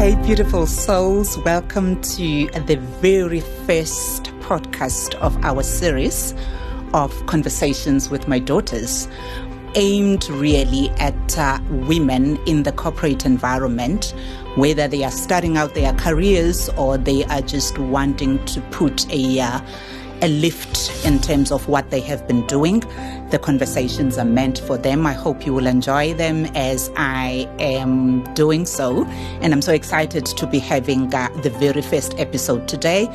Hey, beautiful souls. Welcome to the very first podcast of our series of Conversations with My Daughters, aimed really at women in the corporate environment, whether they are starting out their careers or they are just wanting to put a lift in terms of what they have been doing. The conversations are meant for them. I hope you will enjoy them as I am doing so. And I'm so excited to be having the very first episode today.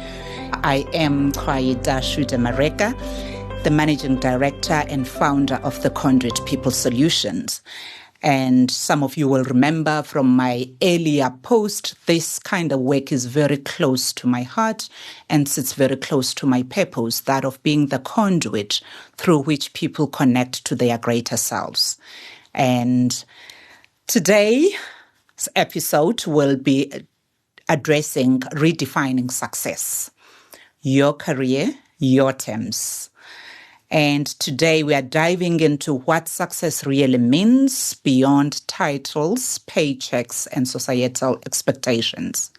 I am Kwaida Shuda Mareka, the Managing Director and founder of the Conduit People Solutions. And some of you will remember from my earlier post, this kind of work is very close to my heart and sits very close to my purpose, that of being the conduit through which people connect to their greater selves. And today's episode will be addressing redefining success, your career, your terms. And today we are diving into what success really means beyond titles, paychecks, and societal expectations.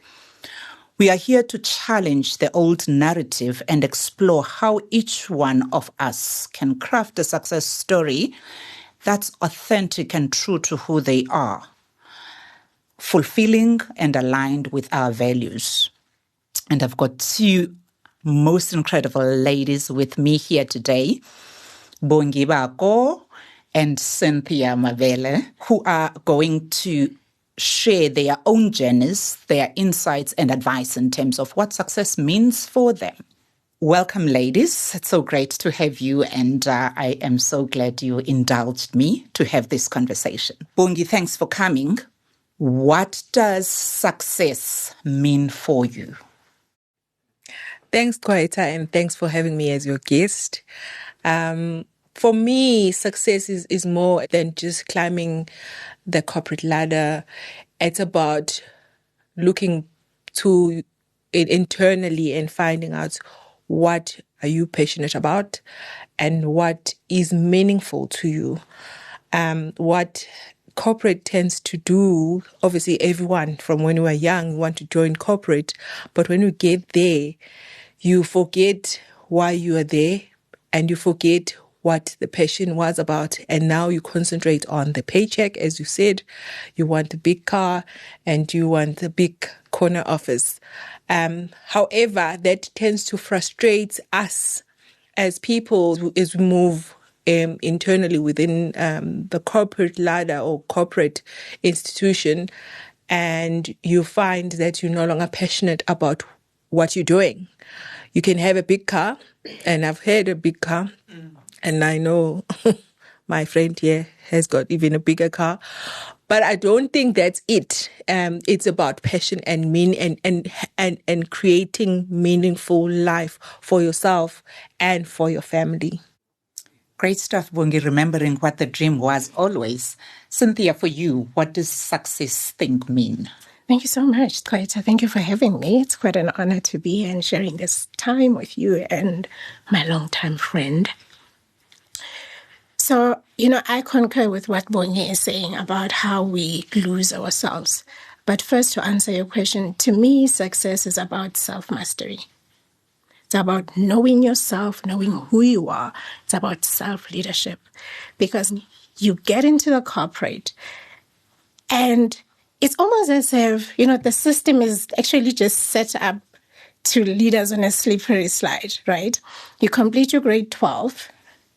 We are here to challenge the old narrative and explore how each one of us can craft a success story that's authentic and true to who they are, fulfilling and aligned with our values. And I've got two most incredible ladies with me here today, Bongi, Bako, and Cynthia, Mabele, who are going to share their own journeys, their insights and advice in terms of what success means for them. Welcome, ladies. It's so great to have you, and I am so glad you indulged me to have this conversation. Bongi, thanks for coming. What does success mean for you? Thanks, Kwaita, and thanks for having me as your guest. For me, success is more than just climbing the corporate ladder. It's about looking to it internally and finding out what are you passionate about and what is meaningful to you. What corporate tends to do, obviously everyone from when we were young want to join corporate, but when you get there, you forget why you are there and you forget what the passion was about. And now you concentrate on the paycheck. As you said, you want a big car and you want a big corner office. However, that tends to frustrate us as people as we move internally within the corporate ladder or corporate institution. And you find that you're no longer passionate about what you're doing. You can have a big car, and I've had a big car, and I know my friend here has got even a bigger car, but I don't think that's it. It's about passion and and creating meaningful life for yourself and for your family. Great stuff, Bongi, remembering what the dream was always. Cynthia, for you, what does success mean? Thank you so much, Kwaita. Thank you for having me. It's quite an honor to be here and sharing this time with you and my longtime friend. So, I concur with what Bongi is saying about how we lose ourselves. But first, to answer your question, to me, success is about self-mastery. It's about knowing yourself, knowing who you are. It's about self-leadership. Because you get into the corporate and it's almost as if, the system is actually just set up to lead us on a slippery slide, right? You complete your grade 12.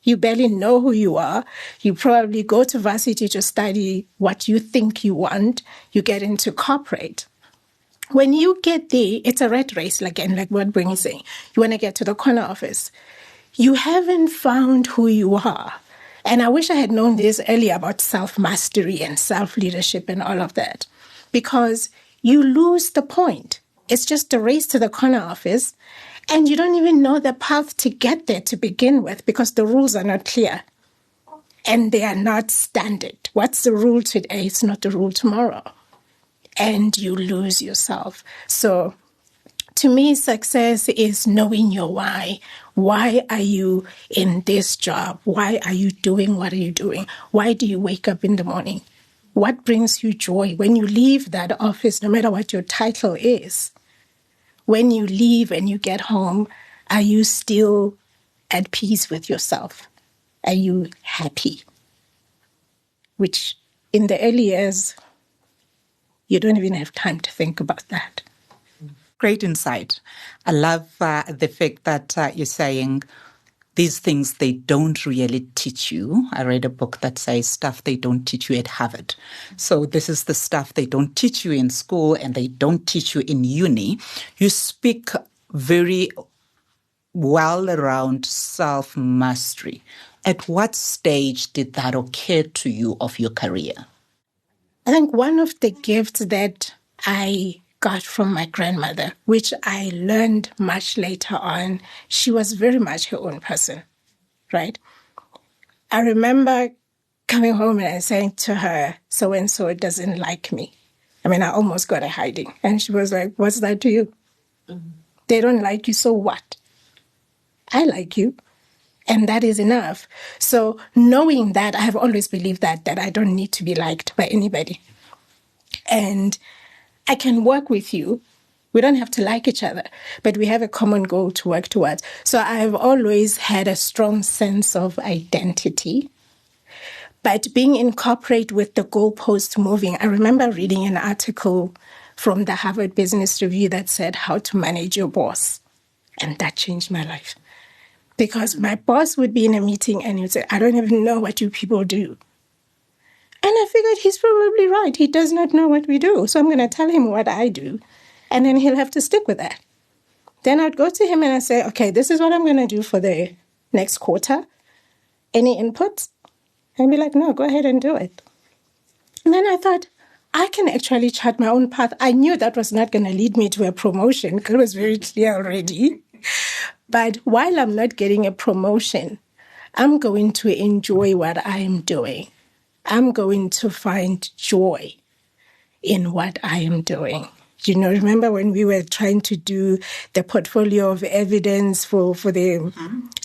You barely know who you are. You probably go to varsity to study what you think you want. You get into corporate. When you get there, it's a rat race, like what Bongi is saying. You want to get to the corner office. You haven't found who you are. And I wish I had known this earlier about self-mastery and self-leadership and all of that. Because you lose the point. It's just a race to the corner office, and you don't even know the path to get there to begin with because the rules are not clear and they are not standard. What's the rule today? It's not the rule tomorrow. And you lose yourself. So to me, success is knowing your why. Why are you in this job? Why are you doing what are you doing? Why do you wake up in the morning? What brings you joy when you leave that office, no matter what your title is? When you leave and you get home, are you still at peace with yourself? Are you happy? Which in the early years, you don't even have time to think about that. Great insight. I love the fact that you're saying these things they don't really teach you. I read a book that says stuff they don't teach you at Harvard. So this is the stuff they don't teach you in school and they don't teach you in uni. You speak very well around self-mastery. At what stage did that occur to you of your career? I think one of the gifts that I got from my grandmother, which I learned much later on, she was very much her own person, right? I remember coming home and saying to her, so-and-so doesn't like me. I mean, I almost got a hiding. And she was like, what's that to you? Mm-hmm. They don't like you, so what? I like you. And that is enough. So knowing that, I have always believed that I don't need to be liked by anybody. And I can work with you. We don't have to like each other, but we have a common goal to work towards. So I've always had a strong sense of identity. But being in corporate with the goalpost moving, I remember reading an article from the Harvard Business Review that said how to manage your boss. And that changed my life. Because my boss would be in a meeting and he would say, I don't even know what you people do. And I figured he's probably right. He does not know what we do. So I'm going to tell him what I do. And then he'll have to stick with that. Then I'd go to him and I'd say, okay, this is what I'm going to do for the next quarter. Any inputs? And be like, no, go ahead and do it. And then I thought, I can actually chart my own path. I knew that was not going to lead me to a promotion because it was very clear already. But while I'm not getting a promotion, I'm going to enjoy what I'm doing. I'm going to find joy in what I am doing. You know, remember when we were trying to do the portfolio of evidence for the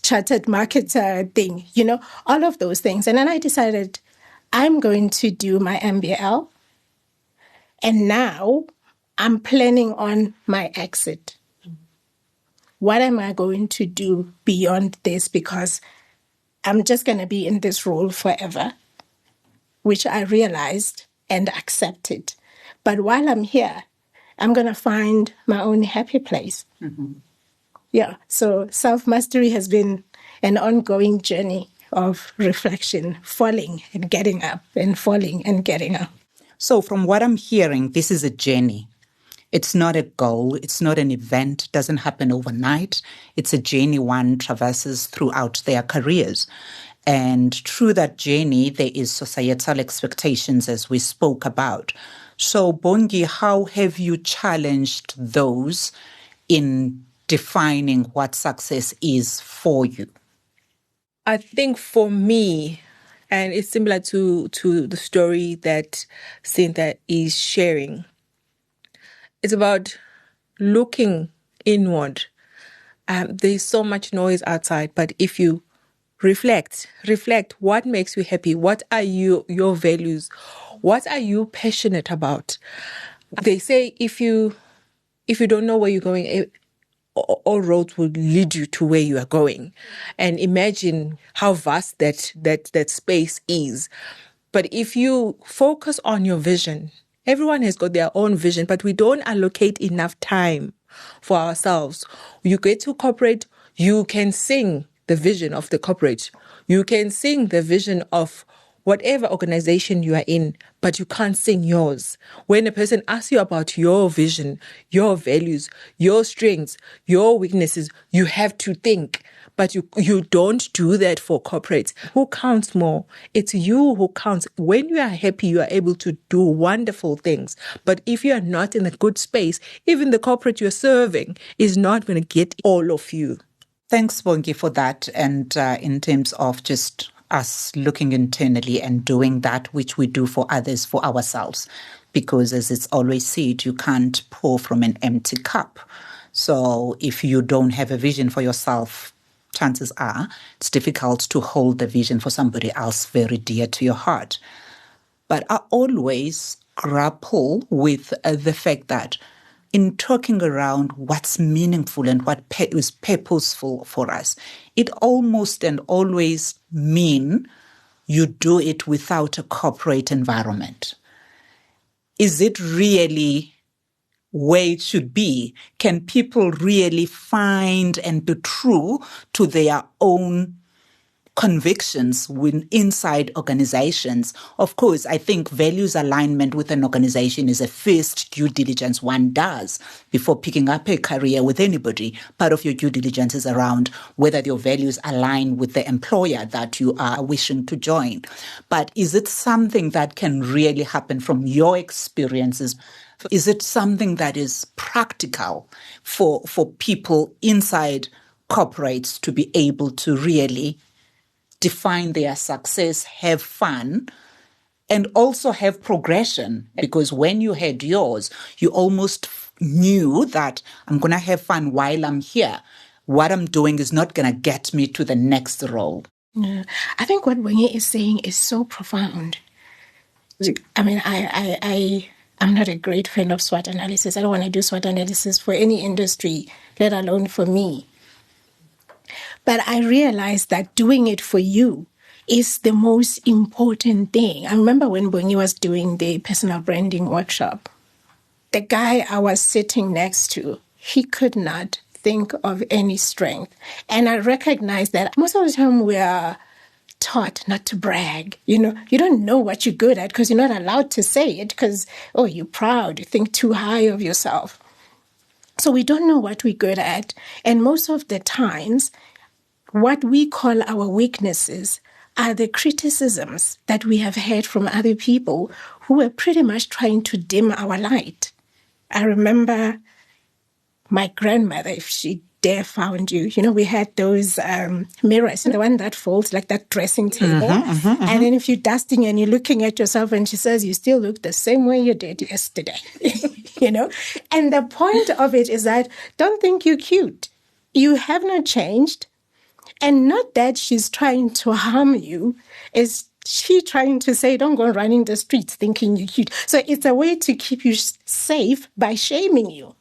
chartered marketer thing, you know, all of those things. And then I decided I'm going to do my MBL. And now I'm planning on my exit. What am I going to do beyond this? Because I'm just going to be in this role forever, which I realized and accepted. But while I'm here, I'm going to find my own happy place. Mm-hmm. Yeah. So self-mastery has been an ongoing journey of reflection, falling and getting up and falling and getting up. So from what I'm hearing, this is a journey. It's not a goal. It's not an event. It doesn't happen overnight. It's a journey one traverses throughout their careers. And through that journey, there is societal expectations, as we spoke about. So, Bongi, how have you challenged those in defining what success is for you? I think for me, and it's similar to the story that Cynthia is sharing, it's about looking inward. There's so much noise outside, but if you reflect what makes you happy, what are your values, what are you passionate about? They say if you don't know where you're going, all roads will lead you to where you are going. And imagine how vast that space is. But if you focus on your vision, everyone has got their own vision, but we don't allocate enough time for ourselves. You get to corporate, you can sing the vision of the corporate. You can sing the vision of whatever organization you are in, but you can't sing yours. When a person asks you about your vision, your values, your strengths, your weaknesses, you have to think. But you don't do that for corporates. Who counts more? It's you who counts. When you are happy, you are able to do wonderful things. But if you are not in a good space, even the corporate you're serving is not going to get all of you. Thanks, Bongi, for that. And in terms of just us looking internally and doing that which we do for others, for ourselves. Because as it's always said, you can't pour from an empty cup. So if you don't have a vision for yourself, chances are it's difficult to hold the vision for somebody else very dear to your heart. But I always grapple with the fact that in talking around what's meaningful and what is purposeful for us, it almost and always mean you do it without a corporate environment. Is it really where it should be? Can people really find and be true to their own convictions inside organizations? Of course, I think values alignment with an organization is a first due diligence one does before picking up a career with anybody. Part of your due diligence is around whether your values align with the employer that you are wishing to join. But is it something that can really happen from your experiences? Is it something that is practical for people inside corporates to be able to really define their success, have fun, and also have progression? Because when you had yours, you almost knew that I'm going to have fun while I'm here. What I'm doing is not going to get me to the next role. Yeah. I think what Bongi is saying is so profound. I mean, I'm not a great fan of SWOT analysis. I don't want to do SWOT analysis for any industry, let alone for me. But I realized that doing it for you is the most important thing. I remember when Bongi was doing the personal branding workshop, the guy I was sitting next to, he could not think of any strength. And I recognized that most of the time we are taught not to brag. You don't know what you're good at because you're not allowed to say it because, you're proud, you think too high of yourself. So we don't know what we're good at. And most of the times, what we call our weaknesses are the criticisms that we have heard from other people who are pretty much trying to dim our light. I remember my grandmother, if she dare found you, we had those mirrors, the one that folds like that dressing table. And then if you're dusting and you're looking at yourself and she says, you still look the same way you did yesterday, And the point of it is that don't think you're cute. You have not changed. And not that she's trying to harm you, is she trying to say, don't go running the streets thinking you're cute. So it's a way to keep you safe by shaming you,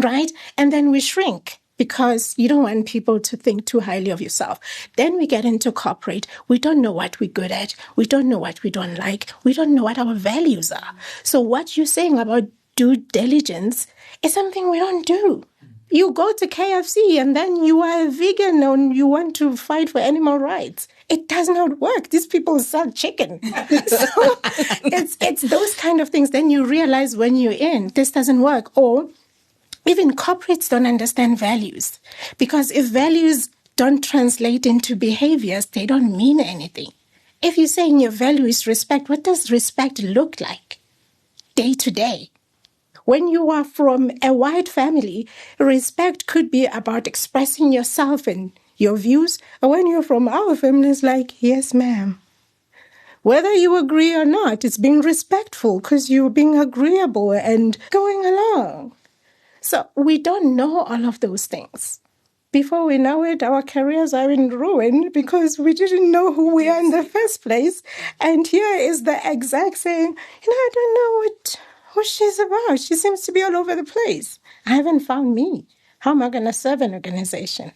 right? And then we shrink because you don't want people to think too highly of yourself. Then we get into corporate. We don't know what we're good at. We don't know what we don't like. We don't know what our values are. So what you're saying about due diligence is something we don't do. You go to KFC and then you are a vegan and you want to fight for animal rights. It does not work. These people sell chicken. So it's those kind of things. Then you realize when you're in, this doesn't work. Or even corporates don't understand values. Because if values don't translate into behaviors, they don't mean anything. If you're saying your value is respect, what does respect look like day to day? When you are from a white family, respect could be about expressing yourself and your views. Or when you're from our family, it's like, yes, ma'am. Whether you agree or not, it's being respectful because you're being agreeable and going along. So we don't know all of those things. Before we know it, our careers are in ruin because we didn't know who we are in the first place. And here is the exact saying, I don't know what she's about. She seems to be all over the place. I haven't found me. How am I going to serve an organization?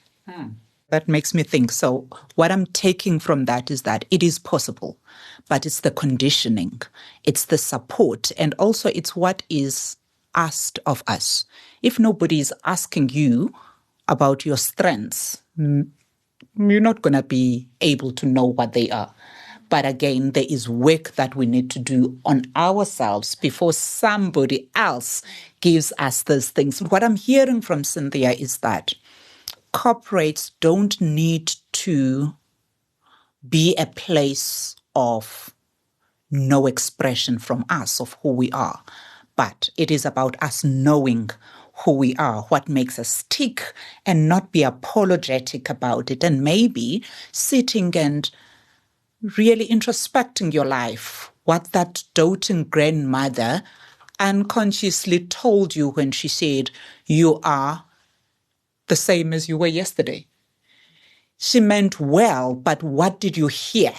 That makes me think. So what I'm taking from that is that it is possible, but it's the conditioning, it's the support, and also it's what is asked of us. If nobody is asking you about your strengths, you're not going to be able to know what they are. But again, there is work that we need to do on ourselves before somebody else gives us those things. What I'm hearing from Cynthia is that corporates don't need to be a place of no expression from us of who we are, but it is about us knowing who we are, what makes us tick, and not be apologetic about it, and maybe sitting and really introspecting your life, what that doting grandmother unconsciously told you when she said, you are the same as you were yesterday. She meant well, but what did you hear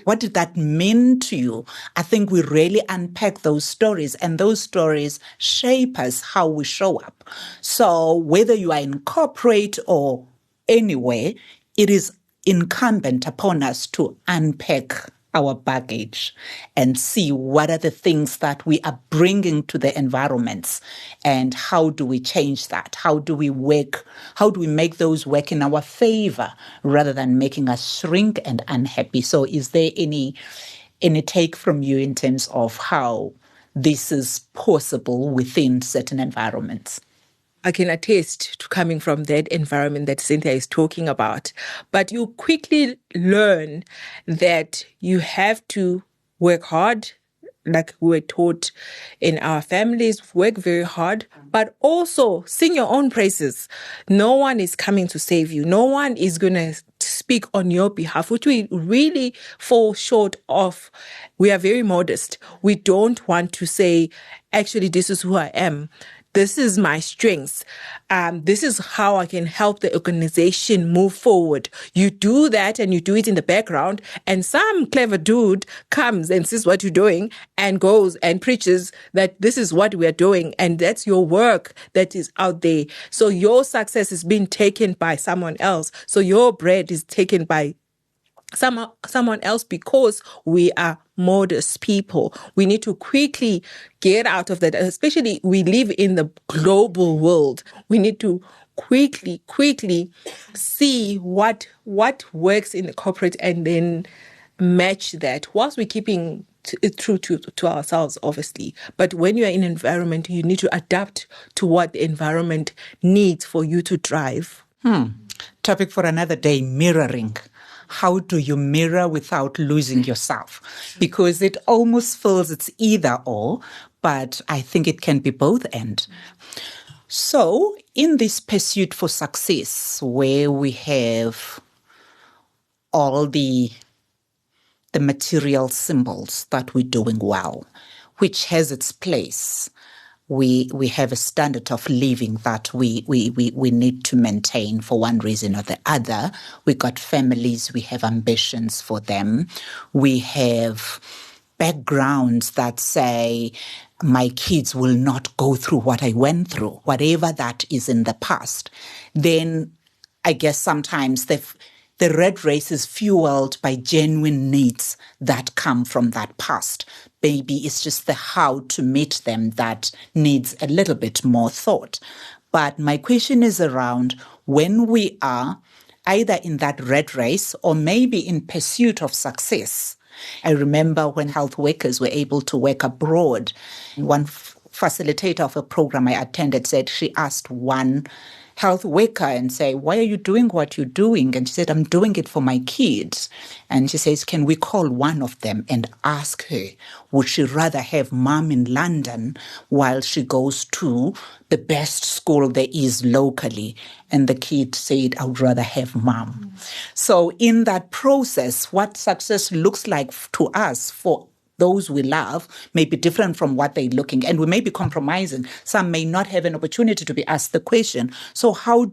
What did that mean to you? I think we really unpack those stories, and those stories shape us how we show up. So whether you are in corporate or anywhere, it is incumbent upon us to unpack our baggage and see what are the things that we are bringing to the environments and how do we change that? How do we make those work in our favor rather than making us shrink and unhappy? So is there any take from you in terms of how this is possible within certain environments? I can attest to coming from that environment that Cynthia is talking about. But you quickly learn that you have to work hard, like we were taught in our families, work very hard, but also sing your own praises. No one is coming to save you. No one is going to speak on your behalf, which we really fall short of. We are very modest. We don't want to say, actually, this is who I am. This is my strengths. This is how I can help the organization move forward. You do that and you do it in the background, and some clever dude comes and sees what you're doing and goes and preaches that this is what we are doing, and that's your work that is out there. So your success is being taken by someone else. So your bread is taken by someone else because we are modest people. We need to quickly get out of that, especially we live in the global world. We need to quickly see what works in the corporate and then match that whilst we're keeping it true to ourselves, obviously. But when you're in an environment, you need to adapt to what the environment needs for you to thrive. Topic for another day, mirroring. How do you mirror without losing yourself? Because it almost feels it's either or, but I think it can be both end. So in this pursuit for success, where we have all the material symbols that we're doing well, which has its place, we have a standard of living that we need to maintain for one reason or the other. We got families, we have ambitions for them. We have backgrounds that say, my kids will not go through what I went through, whatever that is in the past. Then I guess sometimes the red race is fueled by genuine needs that come from that past. Maybe it's just the how to meet them that needs a little bit more thought. But my question is around when we are either in that red race or maybe in pursuit of success. I remember when health workers were able to work abroad. One facilitator of a program I attended said she asked one health worker and say, why are you doing what you're doing? And she said, I'm doing it for my kids. And she says, can we call one of them and ask her, would she rather have mom in London while she goes to the best school there is locally? And the kid said, I would rather have mom. So in that process, what success looks like to us for those we love may be different from what they're looking, and we may be compromising. Some may not have an opportunity to be asked the question. So how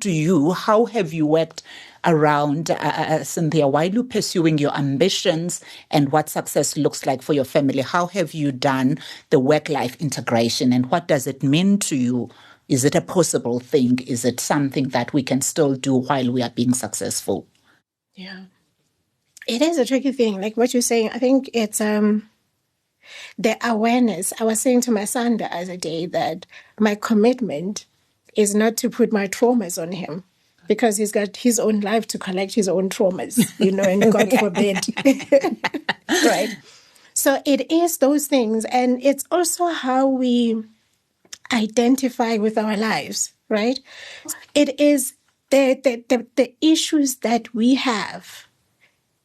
have you worked around, Cynthia, while you're pursuing your ambitions and what success looks like for your family? How have you done the work-life integration, and what does it mean to you? Is it a possible thing? Is it something that we can still do while we are being successful? Yeah. It is a tricky thing. Like what you're saying, I think it's the awareness. I was saying to my son the other day that my commitment is not to put my traumas on him, because he's got his own life to collect his own traumas, and God forbid. Right. So it is those things. And it's also how we identify with our lives, right? It is the issues that we have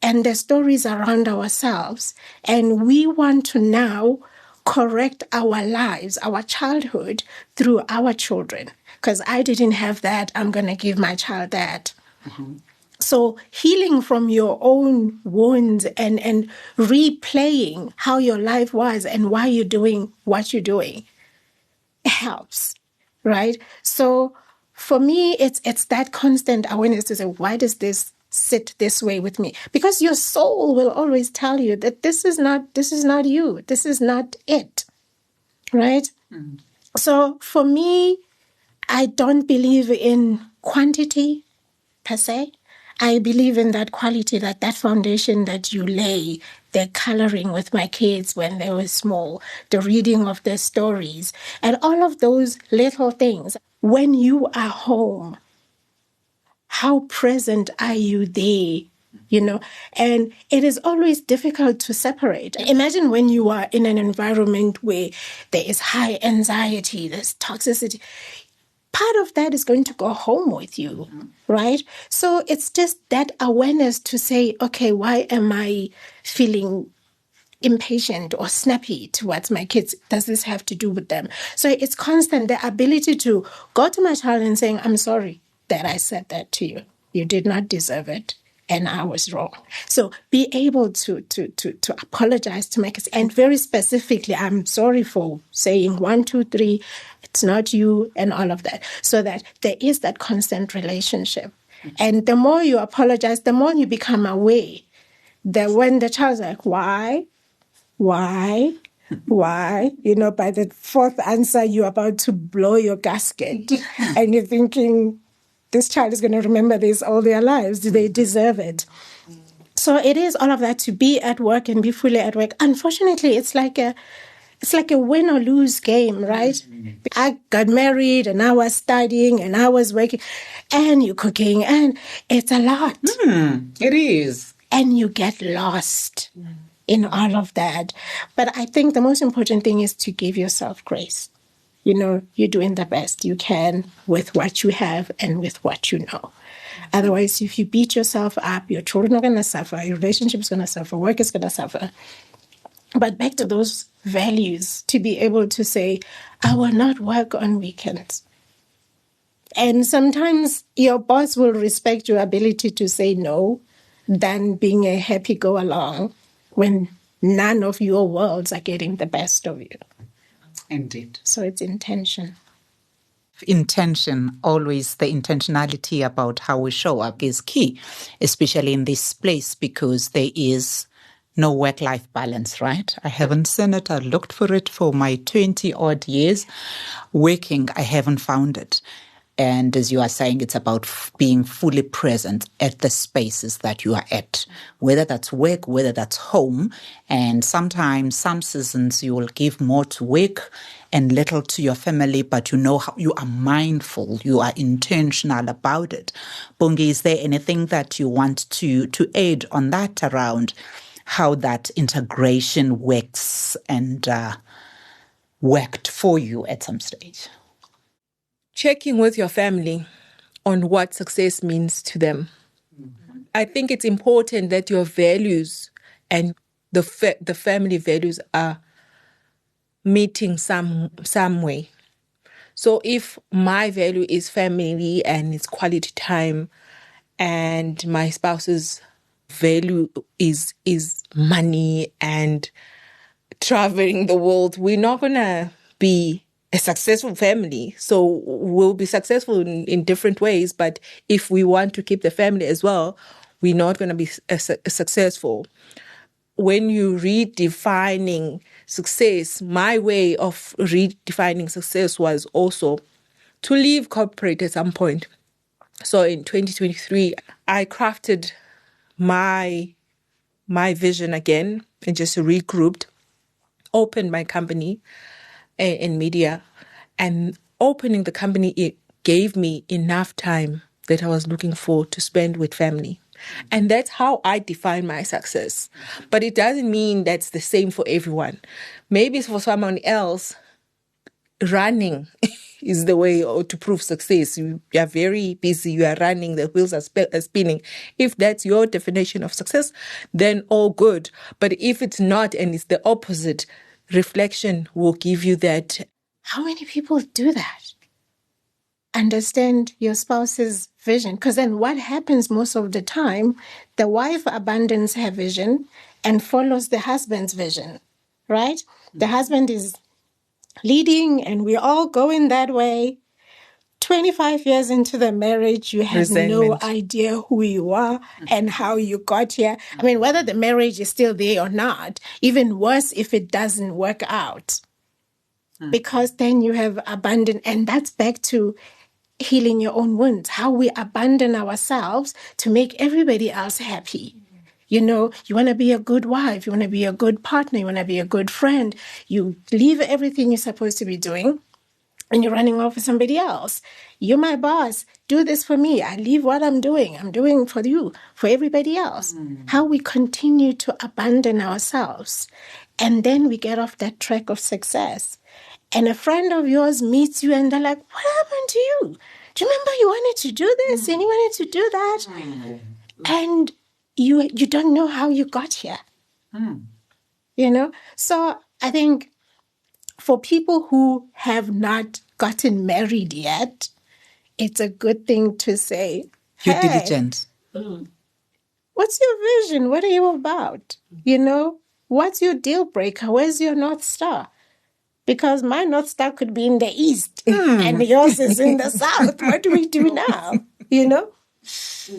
and the stories around ourselves. And we want to now correct our lives, our childhood, through our children. Because I didn't have that, I'm going to give my child that. Mm-hmm. So healing from your own wounds and replaying how your life was and why you're doing what you're doing helps, right? So for me, it's that constant awareness to say, why does this sit this way with me? Because your soul will always tell you that this is not you. This is not it. Right? Mm. So for me, I don't believe in quantity per se. I believe in that quality, that foundation that you lay, the coloring with my kids when they were small, the reading of their stories, and all of those little things. When you are home, how present are you there? And it is always difficult to separate. Imagine when you are in an environment where there is high anxiety, there's toxicity. Part of that is going to go home with you, right? So it's just that awareness to say, okay, why am I feeling impatient or snappy towards my kids? Does this have to do with them? So it's constant, the ability to go to my child and saying, I'm sorry that I said that to you. You did not deserve it. And I was wrong. So be able to apologize to my kids. And very specifically, I'm sorry for saying 1, 2, 3, it's not you, and all of that. So that there is that constant relationship. And the more you apologize, the more you become aware that when the child's like, why? By the fourth answer, you're about to blow your gasket. And you're thinking, this child is going to remember this all their lives. Do they deserve it? So it is all of that, to be at work and be fully at work. Unfortunately, it's like a win or lose game, right? I got married and I was studying and I was working and you're cooking and it's a lot. It is. And you get lost in all of that. But I think the most important thing is to give yourself grace. You're doing the best you can with what you have and with what you know. Otherwise, if you beat yourself up, your children are going to suffer, your relationship is going to suffer, work is going to suffer. But back to those values, to be able to say, I will not work on weekends. And sometimes your boss will respect your ability to say no than being a happy go-along when none of your worlds are getting the best of you. Indeed. So it's intention. Intention, always the intentionality about how we show up is key, especially in this place, because there is no work-life balance, right? I haven't seen it. I looked for it for my 20-odd years working. I haven't found it. And as you are saying, it's about being fully present at the spaces that you are at, whether that's work, whether that's home. And sometimes, some seasons, you will give more to work and little to your family, but how you are mindful, you are intentional about it. Bongi, is there anything that you want to add on that around how that integration works and worked for you at some stage? Checking with your family on what success means to them. Mm-hmm. I think it's important that your values and the family values are meeting some way. So if my value is family and it's quality time, and my spouse's value is money and traveling the world, we're not gonna be a successful family. So we'll be successful in different ways, but if we want to keep the family as well, we're not going to be successful. When you redefining success, my way of redefining success was also to leave corporate at some point. So in 2023, I crafted my vision again and just regrouped, opened my company in media, and opening the company, it gave me enough time that I was looking for to spend with family. And that's how I define my success. But it doesn't mean that's the same for everyone. Maybe for someone else, running is the way to prove success. You are very busy, you are running, the wheels are spinning. If that's your definition of success, then all good. But if it's not and it's the opposite, reflection will give you that. How many people do that? Understand your spouse's vision. Because then what happens most of the time, the wife abandons her vision and follows the husband's vision, right? The husband is leading and we're all going that way. 25 years into the marriage, you have no Resentment. idea who you are and how you got here. I mean, whether the marriage is still there or not, even worse if it doesn't work out. Because then you have abandoned, and that's back to healing your own wounds, how we abandon ourselves to make everybody else happy. You know, you want to be a good wife, you want to be a good partner, you want to be a good friend. You leave everything you're supposed to be doing and you're running off with somebody else. You're my boss. Do this for me. I leave what I'm doing for you, for everybody else. How we continue to abandon ourselves. And then we get off that track of success. And a friend of yours meets you and they're like, what happened to you? Do you remember you wanted to do this and you wanted to do that? And you don't know how you got here. You know? So I think for people who have not gotten married yet, it's a good thing to say, You're hey, diligent. what's your vision? What are you about? You know, what's your deal breaker? Where's your North Star? Because my North Star could be in the east and yours is in the south. What do we do now? You know?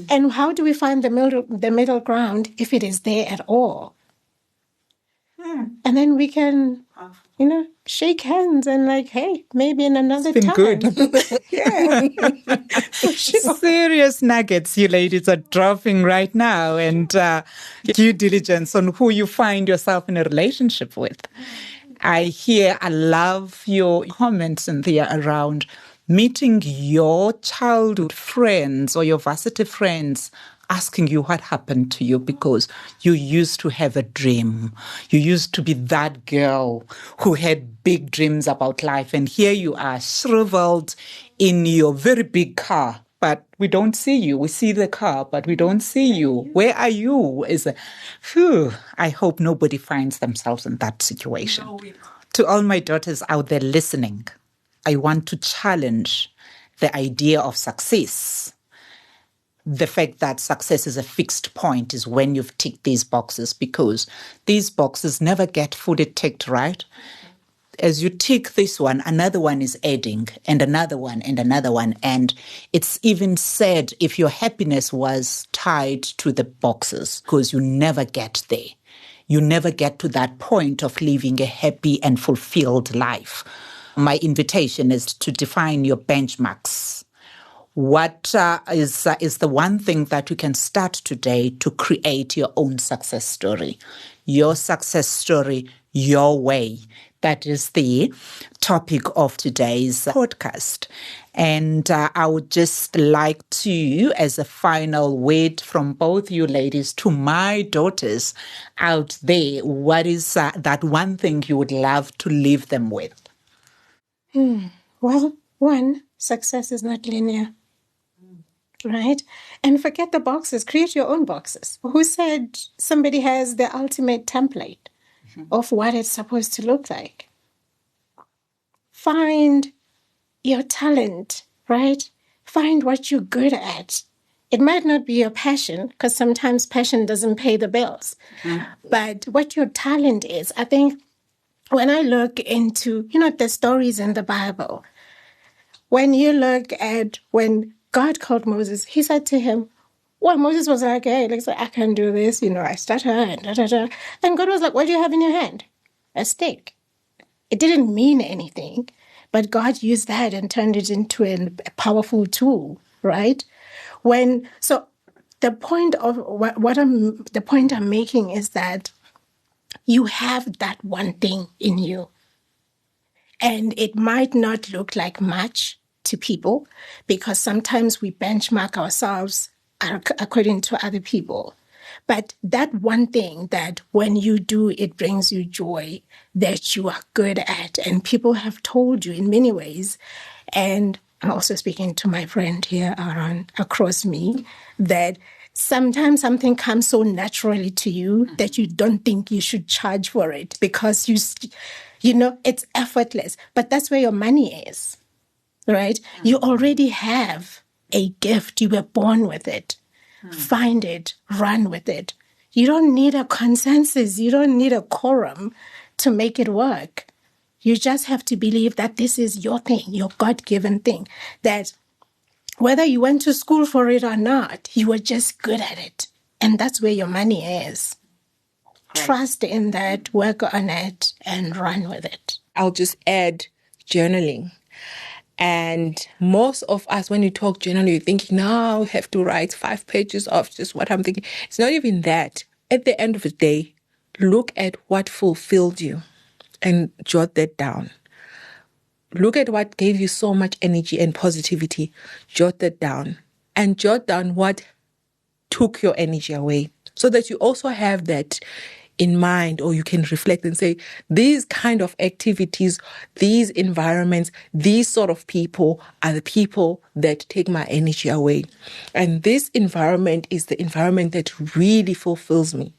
And how do we find the middle ground if it is there at all? And then we can, you know, shake hands and like, hey, maybe in another Been time. good. Yeah. For sure. Serious nuggets you ladies are dropping right now, and due diligence on who you find yourself in a relationship with. I love your comments, Cynthia, around meeting your childhood friends or your varsity friends asking you what happened to you because you used to have a dream. You used to be that girl who had big dreams about life. And here you are, shriveled in your very big car. But we don't see you. We see the car, but we don't see you. Where are you? I hope nobody finds themselves in that situation. No, to all my daughters out there listening, I want to challenge the idea of success. The fact that success is a fixed point is when you've ticked these boxes, because these boxes never get fully ticked, right? As you tick this one, another one is adding, and another one, and another one. And it's even said if your happiness was tied to the boxes, because you never get there. You never get to that point of living a happy and fulfilled life. My invitation is to define your benchmarks. What is the one thing that you can start today to create your own success story? Your success story, your way. That is the topic of today's podcast. And I would just like to, as a final word from both you ladies to my daughters out there, what is that one thing you would love to leave them with? Well, one, success is not linear. Right? And forget the boxes. Create your own boxes. Who said somebody has the ultimate template of what it's supposed to look like? Find your talent, right? Find what you're good at. It might not be your passion, because sometimes passion doesn't pay the bills. But what your talent is, I think when I look into, the stories in the Bible, when you look at when God called Moses, he said to him, well, Moses was like, hey, I can do this, I stutter and da-da-da. And God was like, what do you have in your hand? A stick. It didn't mean anything, but God used that and turned it into a powerful tool, right? So the point of the point I'm making is that you have that one thing in you, and it might not look like much to people, because sometimes we benchmark ourselves according to other people. But that one thing that when you do, it brings you joy, that you are good at. And people have told you in many ways, and I'm also speaking to my friend here across me, that sometimes something comes so naturally to you that you don't think you should charge for it, because it's effortless. But that's where your money is, right? You already have a gift. You were born with it. Find it, run with it. You don't need a consensus. You don't need a quorum to make it work. You just have to believe that this is your thing, your God-given thing, that Whether you went to school for it or not, you were just good at it. And that's where your money is. Trust in that, work on it, and run with it. I'll just add journaling. And most of us, when you talk journaling, you're thinking, now I have to write 5 pages of just what I'm thinking. It's not even that. At the end of the day, look at what fulfilled you and jot that down. Look at what gave you so much energy and positivity. Jot that down. And jot down what took your energy away, so that you also have that in mind, or you can reflect and say, these kind of activities, these environments, these sort of people are the people that take my energy away. And this environment is the environment that really fulfills me.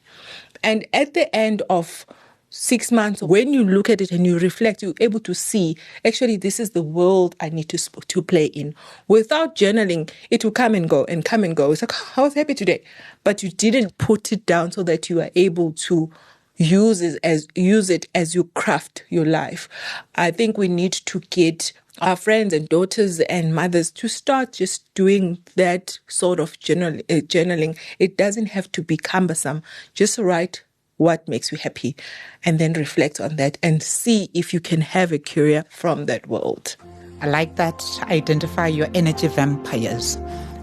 And at the end of 6 months, when you look at it and you reflect, you're able to see, actually, this is the world I need to play in. Without journaling, it will come and go and come and go. It's like, oh, I was happy today. But you didn't put it down so that you are able to use it as you craft your life. I think we need to get our friends and daughters and mothers to start just doing that sort of journaling. It doesn't have to be cumbersome. Just write what makes you happy, and then reflect on that and see if you can have a career from that world. I like that. Identify your energy vampires.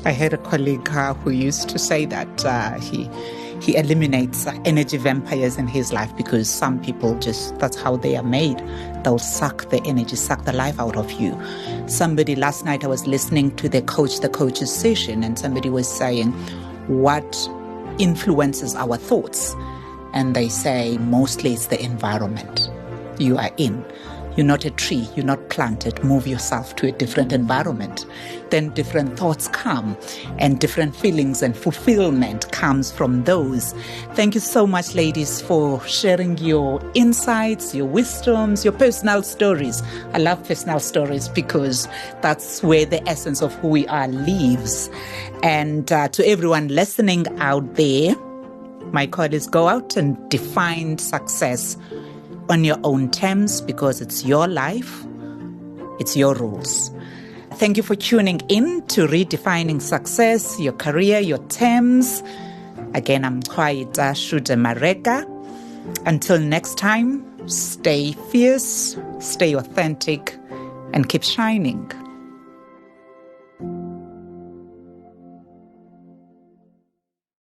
I had a colleague who used to say that he eliminates energy vampires in his life, because some people that's how they are made. They'll suck the energy, suck the life out of you. Somebody last night, I was listening to the coach's session, and somebody was saying, what influences our thoughts? And they say mostly it's the environment you are in. You're not a tree, you're not planted. Move yourself to a different environment. Then different thoughts come, and different feelings and fulfillment comes from those. Thank you so much, ladies, for sharing your insights, your wisdoms, your personal stories. I love personal stories because that's where the essence of who we are lives. And to everyone listening out there, my call is go out and define success on your own terms, because it's your life, it's your rules. Thank you for tuning in to Redefining Success, your career, your terms. Again, I'm Kwaita Shude Mareka. Until next time, stay fierce, stay authentic, and keep shining.